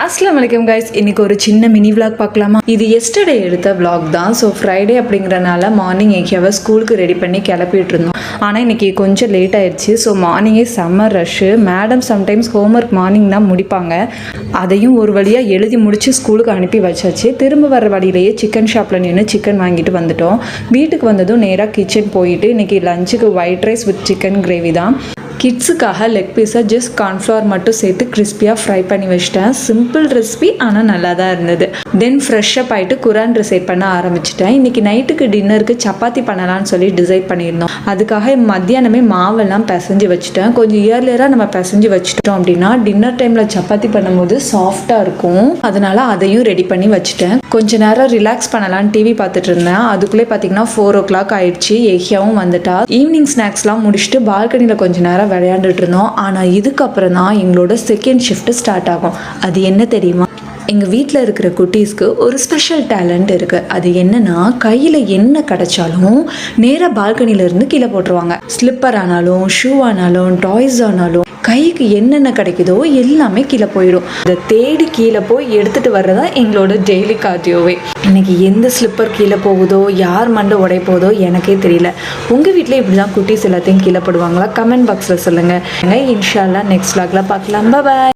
அஸ்ஸலாமு அலைக்கும் கைஸ். இன்னைக்கு ஒரு சின்ன மினி vlog பார்க்கலாமா? இது எஸ்டர்டே எடுத்த vlog தான். ஸோ ஃப்ரைடே அப்படிங்கிறனால மார்னிங் எங்கேயாவது ஸ்கூலுக்கு ரெடி பண்ணி கிளப்பிட்டு இருந்தோம். ஆனால் இன்னைக்கு கொஞ்சம் லேட் ஆயிடுச்சு. ஸோ மார்னிங்கே செம்ம rush. Madam sometimes homework morning தான் முடிப்பாங்க. அதையும் ஒரு வழியாக எழுதி முடிச்சு ஸ்கூலுக்கு அனுப்பி வச்சாச்சு. திரும்ப வர வழியிலேயே சிக்கன் ஷாப்பில் நின்று சிக்கன் வாங்கிட்டு வந்துட்டோம். வீட்டுக்கு வந்ததும் நேராக கிச்சன் போயிட்டு இன்னைக்கு லஞ்சுக்கு white rice with chicken gravy தான். கிட்ஸுக்காக லெக் பீஸை ஜஸ்ட் கார்ன்ஃப்ளவர் மட்டும் சேர்த்து கிறிஸ்பியாக ஃப்ரை பண்ணி வச்சிட்டேன். சிம்பிள் ரெசிபி ஆனால் நல்லா தான் இருந்தது. தென் ஃப்ரெஷ்ஷப் ஆகிட்டு குரான் ரிசைட் பண்ண ஆரம்பிச்சிட்டேன். இன்றைக்கி நைட்டுக்கு டின்னருக்கு சப்பாத்தி பண்ணலான்னு சொல்லி டிசைட் பண்ணியிருந்தோம். அதுக்காக மத்தியானமே மாவெல்லாம் பிசைஞ்சு வச்சுட்டேன். கொஞ்சம் இயர்லியராக நம்ம பிசைஞ்சு வச்சுட்டோம் அப்படின்னா டின்னர் டைமில் சப்பாத்தி பண்ணும்போது சாஃப்டாக இருக்கும். அதனால் அதையும் ரெடி பண்ணி வச்சுட்டேன். கொஞ்ச நேரம் ரிலாக்ஸ் பண்ணலான்னு டிவி பார்த்துட்டு இருந்தேன். அதுக்குள்ளே பார்த்தீங்கன்னா 4 o'clock ஆயிடுச்சு. ஏஹியாவும் வந்துட்டா. ஈவினிங் ஸ்நாக்ஸ்லாம் முடிச்சுட்டு பால்கனியில் கொஞ்ச நேரம் விளையாண்டுட்டு இருந்தோம். ஆனால் இதுக்கப்புறம் தான் எங்களோட செகண்ட் ஷிஃப்ட் ஸ்டார்ட் ஆகும். அது என்ன தெரியுமா? எங்கள் வீட்டில் இருக்கிற குட்டீஸ்க்கு ஒரு ஸ்பெஷல் டேலண்ட் இருக்குது. அது என்னன்னா, கையில் என்ன கிடைச்சாலும் நேராக பால்கனியிலேருந்து கீழே போட்டுருவாங்க. ஸ்லிப்பர் ஆனாலும் ஷூ ஆனாலும் டாய்ஸ் ஆனாலும் கைக்கு என்னென்ன கிடைக்குதோ எல்லாமே கீழே போயிடும். அதை தேடி கீழே போய் எடுத்துகிட்டு வர்றதா எங்களோட டெய்லி கார்டியோவே. இன்னைக்கு எந்த ஸ்லிப்பர் கீழே போகுதோ யார் மண்டை உடை போதோ எனக்கே தெரியல. உங்கள் வீட்டில் இப்படி தான் குட்டீஸ் எல்லாத்தையும் கீழே போடுவாங்களா? கமெண்ட் பாக்ஸில் சொல்லுங்கள். இன்ஷா அல்லாஹ் நெக்ஸ்ட் vlogல பார்க்கலாம். பாய்.